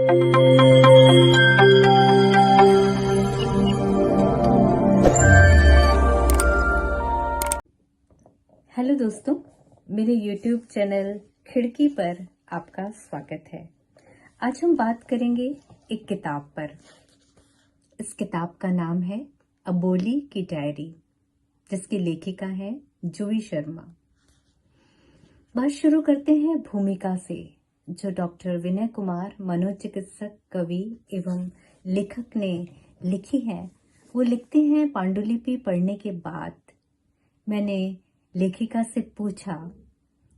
Hello दोस्तों, मेरे YouTube channel खिड़की पर आपका स्वागत है। आज हम बात करेंगे एक किताब पर। इस किताब का नाम है अबोली की डायरी, जिसकी लेखिका है जूही शर्मा। बात शुरू करते हैं भूमिका से, जो डॉक्टर विनय कुमार, मनोचिकित्सक, कवि एवं लेखक ने लिखी है। वो लिखते हैं, पांडुलिपि पढ़ने के बाद मैंने लेखिका से पूछा,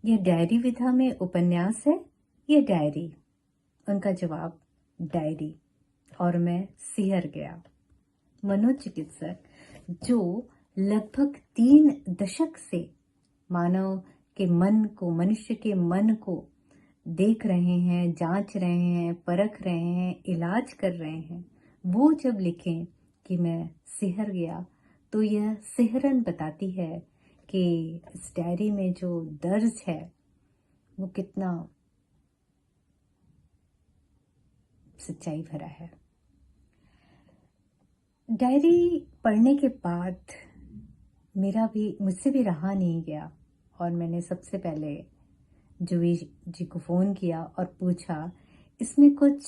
यह डायरी विधा में उपन्यास है या डायरी? उनका जवाब, डायरी। और मैं सिहर गया। मनोचिकित्सक जो लगभग 3 दशक से मानव के मन को, मनुष्य के मन को देख रहे हैं, जांच रहे हैं, परख रहे हैं, इलाज कर रहे हैं, वो जब लिखें कि मैं सिहर गया, तो यह सिहरन बताती है कि इस डायरी में जो दर्ज है वो कितना सच्चाई भरा है। डायरी पढ़ने के बाद मुझसे भी रहा नहीं गया और मैंने सबसे पहले जूही जी को फ़ोन किया और पूछा, इसमें कुछ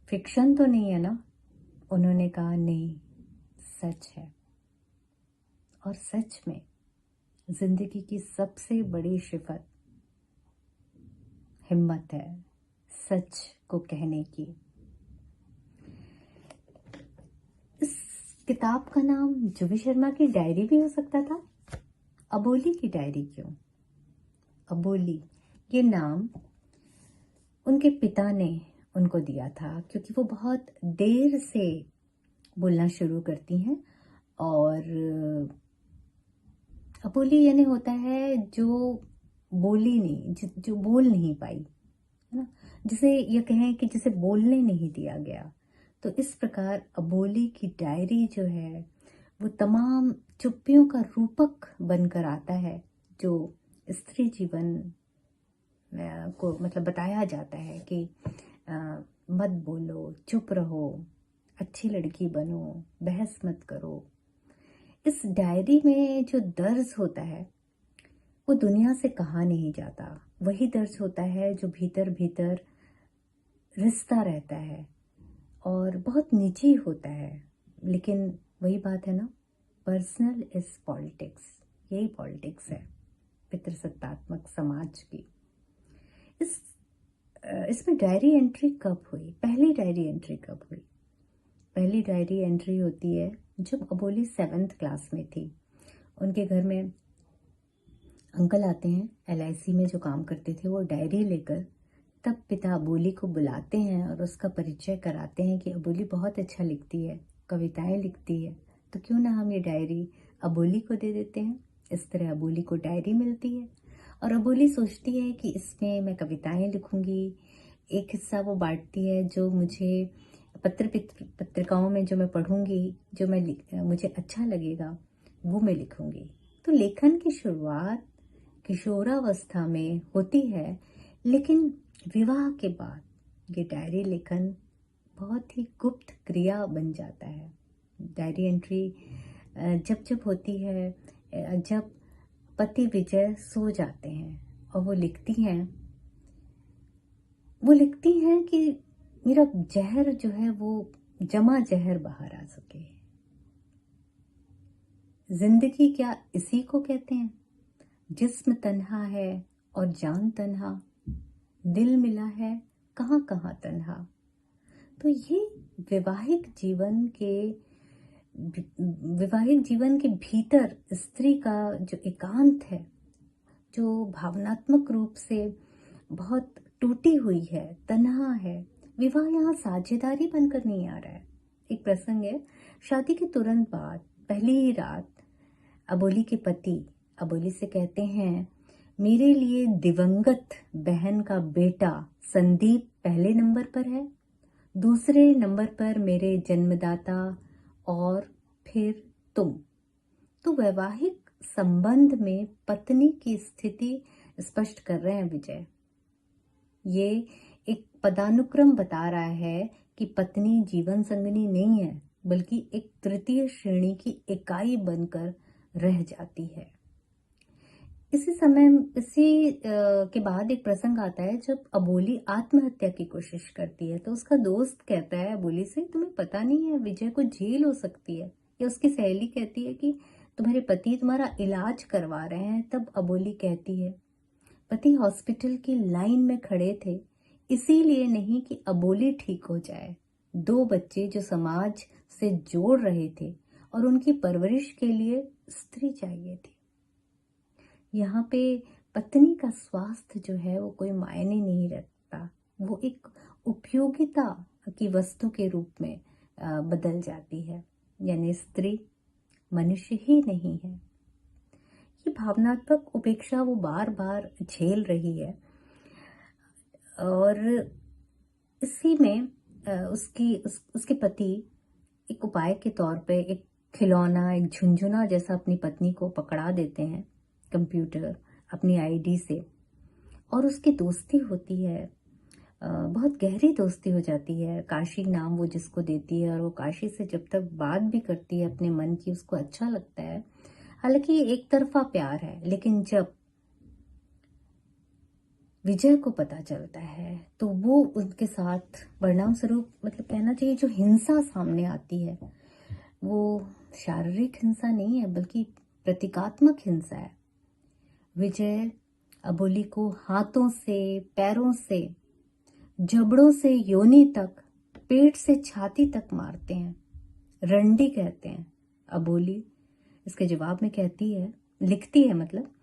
फिक्शन तो नहीं है ना? उन्होंने कहा, नहीं, सच है। और सच में जिंदगी की सबसे बड़ी सिफत हिम्मत है, सच को कहने की। इस किताब का नाम जूही शर्मा की डायरी भी हो सकता था। अबोली की डायरी क्यों? अबोली ये नाम उनके पिता ने उनको दिया था, क्योंकि वो बहुत देर से बोलना शुरू करती हैं। और अबोली यानी होता है जो बोली नहीं, जो बोल नहीं पाई, है ना, जिसे ये कहें कि जिसे बोलने नहीं दिया गया। तो इस प्रकार अबोली की डायरी जो है वो तमाम चुप्पियों का रूपक बनकर आता है, जो स्त्री जीवन को मतलब बताया जाता है कि मत बोलो, चुप रहो, अच्छी लड़की बनो, बहस मत करो। इस डायरी में जो दर्ज होता है वो दुनिया से कहा नहीं जाता। वही दर्ज होता है जो भीतर भीतर रिश्ता रहता है और बहुत निजी होता है। लेकिन वही बात है ना, पर्सनल इज पॉलिटिक्स। यही पॉलिटिक्स है पितृसत्तात्मक समाज की। इसमें डायरी एंट्री कब हुई? पहली डायरी एंट्री कब हुई? पहली डायरी एंट्री होती है जब अबोली 7th क्लास में थी। उनके घर में अंकल आते हैं, LIC में जो काम करते थे, वो डायरी लेकर। तब पिता अबोली को बुलाते हैं और उसका परिचय कराते हैं कि अबोली बहुत अच्छा लिखती है, कविताएं लिखती है, तो क्यों ना हम ये डायरी अबोली को दे देते हैं। इस तरह अबोली को डायरी मिलती है और अबोली सोचती है कि इसमें मैं कविताएं लिखूंगी। एक हिस्सा वो बांटती है जो मुझे पत्रिकाओं में जो मैं पढ़ूंगी, जो मुझे अच्छा लगेगा, वो मैं लिखूंगी। तो लेखन की शुरुआत किशोरावस्था में होती है, लेकिन विवाह के बाद ये डायरी लेखन बहुत ही गुप्त क्रिया बन जाता है। डायरी एंट्री जब जब होती है, जब पति विजय सो जाते हैं और वो लिखती हैं कि मेरा जहर जो है वो जमा जहर बाहर आ सके। जिंदगी क्या इसी को कहते हैं? जिस्म तन्हा है और जान तन्हा, दिल मिला है कहाँ कहाँ तन्हा। तो ये वैवाहिक जीवन के भीतर स्त्री का जो एकांत है, जो भावनात्मक रूप से बहुत टूटी हुई है, तन्हा है। विवाह यहाँ साझेदारी बनकर नहीं आ रहा है। एक प्रसंग है, शादी के तुरंत बाद पहली ही रात अबोली के पति अबोली से कहते हैं, मेरे लिए दिवंगत बहन का बेटा संदीप पहले नंबर पर है, दूसरे नंबर पर मेरे जन्मदाता और फिर तुम। तो वैवाहिक संबंध में पत्नी की स्थिति स्पष्ट कर रहे हैं विजय। ये एक पदानुक्रम बता रहा है कि पत्नी जीवन संगिनी नहीं है, बल्कि एक तृतीय श्रेणी की इकाई बनकर रह जाती है। के बाद एक प्रसंग आता है जब अबोली आत्महत्या की कोशिश करती है। तो उसका दोस्त कहता है अबोली से, तुम्हें पता नहीं है विजय को जेल हो सकती है। या उसकी सहेली कहती है कि तुम्हारे पति तुम्हारा इलाज करवा रहे हैं। तब अबोली कहती है, पति हॉस्पिटल की लाइन में खड़े थे, इसीलिए नहीं कि अबोली ठीक हो जाए। 2 बच्चे जो समाज से जोड़ रहे थे और उनकी परवरिश के लिए स्त्री चाहिए थी। यहाँ पे पत्नी का स्वास्थ्य जो है वो कोई मायने नहीं रखता, वो एक उपयोगिता की वस्तु के रूप में बदल जाती है। यानी स्त्री मनुष्य ही नहीं है। ये भावनात्मक उपेक्षा वो बार बार झेल रही है और इसी में उसके पति एक उपाय के तौर पे एक खिलौना, एक झुंझुना जैसा अपनी पत्नी को पकड़ा देते हैं कंप्यूटर अपनी आईडी से, और उसकी दोस्ती होती है, बहुत गहरी दोस्ती हो जाती है। काशी नाम वो जिसको देती है और वो काशी से जब तक बात भी करती है अपने मन की, उसको अच्छा लगता है। हालांकि ये एक तरफा प्यार है, लेकिन जब विजय को पता चलता है तो वो उनके साथ परिणाम स्वरूप, मतलब कहना चाहिए, जो हिंसा सामने आती है वो शारीरिक हिंसा नहीं है बल्कि प्रतीकात्मक हिंसा है। विजय अबोली को हाथों से, पैरों से, जबड़ों से योनि तक, पेट से छाती तक मारते हैं। रंडी कहते हैं। अबोली इसके जवाब में कहती है, लिखती है मतलब,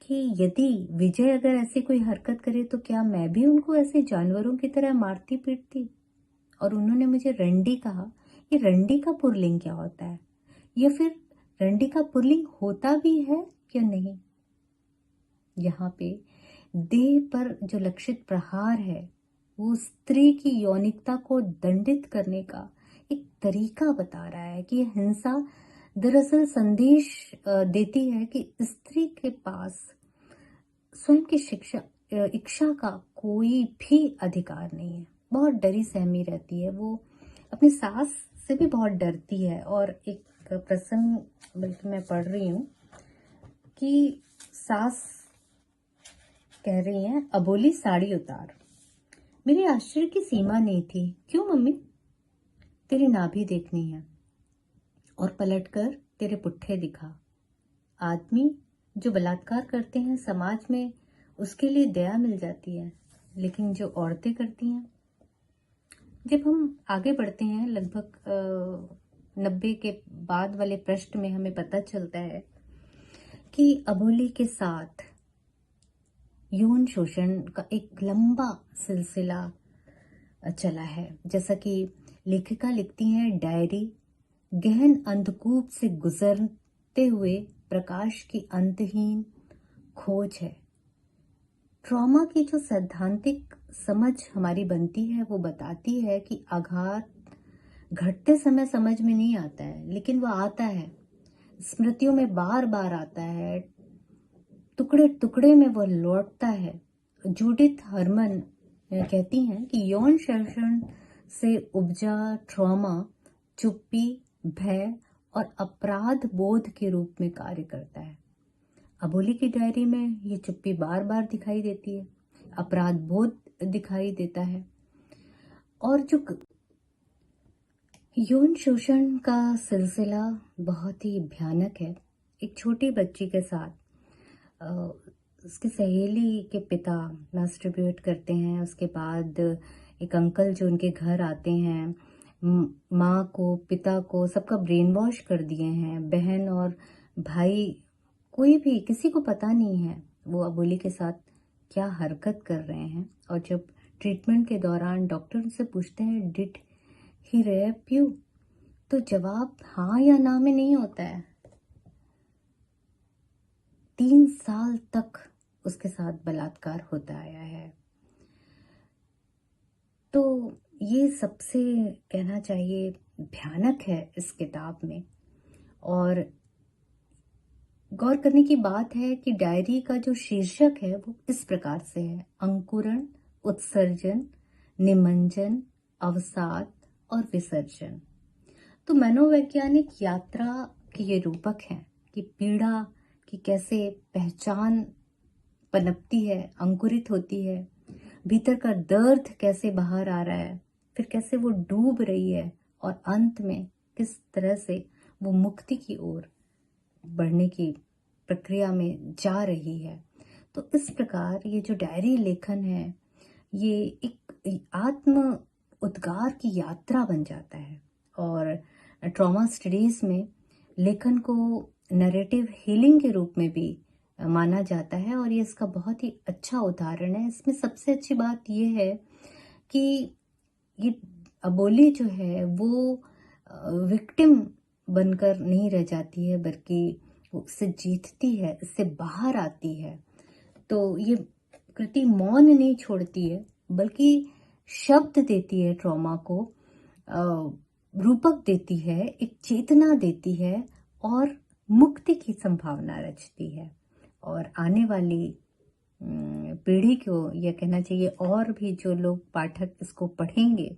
कि यदि विजय अगर ऐसी कोई हरकत करे तो क्या मैं भी उनको ऐसे जानवरों की तरह मारती पीटती। और उन्होंने मुझे रंडी कहा। ये रंडी का पुल्लिंग क्या होता है, या फिर रंडी का पुल्लिंग होता भी है या नहीं। यहाँ पे देह पर जो लक्षित प्रहार है वो स्त्री की यौनिकता को दंडित करने का एक तरीका बता रहा है कि यह हिंसा दरअसल संदेश देती है कि स्त्री के पास स्वयं की इच्छा का कोई भी अधिकार नहीं है। बहुत डरी सहमी रहती है वो, अपनी सास से भी बहुत डरती है। और एक प्रसंग बल्कि मैं पढ़ रही हूँ कि सास कह रही हैं, अबोली साड़ी उतार। मेरे आश्चर्य की सीमा नहीं थी। क्यों मम्मी? तेरी नाभि देखनी है और पलटकर तेरे पुट्ठे दिखा। आदमी जो बलात्कार करते हैं समाज में उसके लिए दया मिल जाती है, लेकिन जो औरतें करती हैं। जब हम आगे बढ़ते हैं लगभग 90 के बाद वाले पृष्ठ में हमें पता चलता है कि अबोली के साथ यौन शोषण का एक लंबा सिलसिला चला है। जैसा कि लेखिका लिखती हैं, डायरी गहन अंधकूप से गुजरते हुए प्रकाश की अंतहीन खोज है। ट्रॉमा की जो सैद्धांतिक समझ हमारी बनती है वो बताती है कि आघात घटते समय समझ में नहीं आता है, लेकिन वो आता है, स्मृतियों में बार बार आता है, टुकड़े टुकड़े में वो लौटता है। जूडिथ हर्मन कहती हैं कि यौन शोषण से उपजा ट्रॉमा चुप्पी, भय और अपराध बोध के रूप में कार्य करता है। अबोली की डायरी में ये चुप्पी बार बार दिखाई देती है, अपराध बोध दिखाई देता है। और जो यौन शोषण का सिलसिला बहुत ही भयानक है। एक छोटी बच्ची के साथ उसकी सहेली के पिता मास्टरबेट करते हैं। उसके बाद एक अंकल जो उनके घर आते हैं, माँ को, पिता को, सबका ब्रेन वॉश कर दिए हैं। बहन और भाई, कोई भी, किसी को पता नहीं है वो अबोली के साथ क्या हरकत कर रहे हैं। और जब ट्रीटमेंट के दौरान डॉक्टर उनसे पूछते हैं, डिड ही रेप यू, तो जवाब हाँ या ना में नहीं होता है। 3 साल तक उसके साथ बलात्कार होता आया है। तो ये सबसे कहना चाहिए भयानक है इस किताब में। और गौर करने की बात है कि डायरी का जो शीर्षक है वो इस प्रकार से है, अंकुरण, उत्सर्जन, निमंजन, अवसाद और विसर्जन। तो मनोवैज्ञानिक यात्रा के ये रूपक हैं कि पीड़ा की कैसे पहचान पनपती है, अंकुरित होती है, भीतर का दर्द कैसे बाहर आ रहा है, फिर कैसे वो डूब रही है और अंत में किस तरह से वो मुक्ति की ओर बढ़ने की प्रक्रिया में जा रही है। तो इस प्रकार ये जो डायरी लेखन है, ये एक आत्म उद्गार की यात्रा बन जाता है। और ट्रॉमा स्टडीज में लेखन को नैरेटिव हीलिंग के रूप में भी माना जाता है, और ये इसका बहुत ही अच्छा उदाहरण है। इसमें सबसे अच्छी बात ये है कि ये अबोली जो है वो विक्टिम बनकर नहीं रह जाती है, बल्कि वो उससे जीतती है, इससे बाहर आती है। तो ये कृति मौन नहीं छोड़ती है, बल्कि शब्द देती है, ट्रॉमा को रूपक देती है, एक चेतना देती है और मुक्ति की संभावना रचती है। और आने वाली पीढ़ी को यह कहना चाहिए, और भी जो लोग पाठक इसको पढ़ेंगे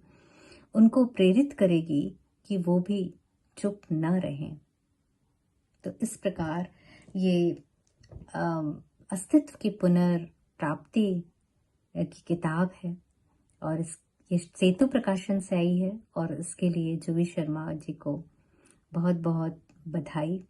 उनको प्रेरित करेगी कि वो भी चुप न रहें। तो इस प्रकार ये अस्तित्व की पुनर्प्राप्ति की किताब है, और ये सेतु प्रकाशन से आई है, और इसके लिए जुवी शर्मा जी को बहुत बहुत बधाई।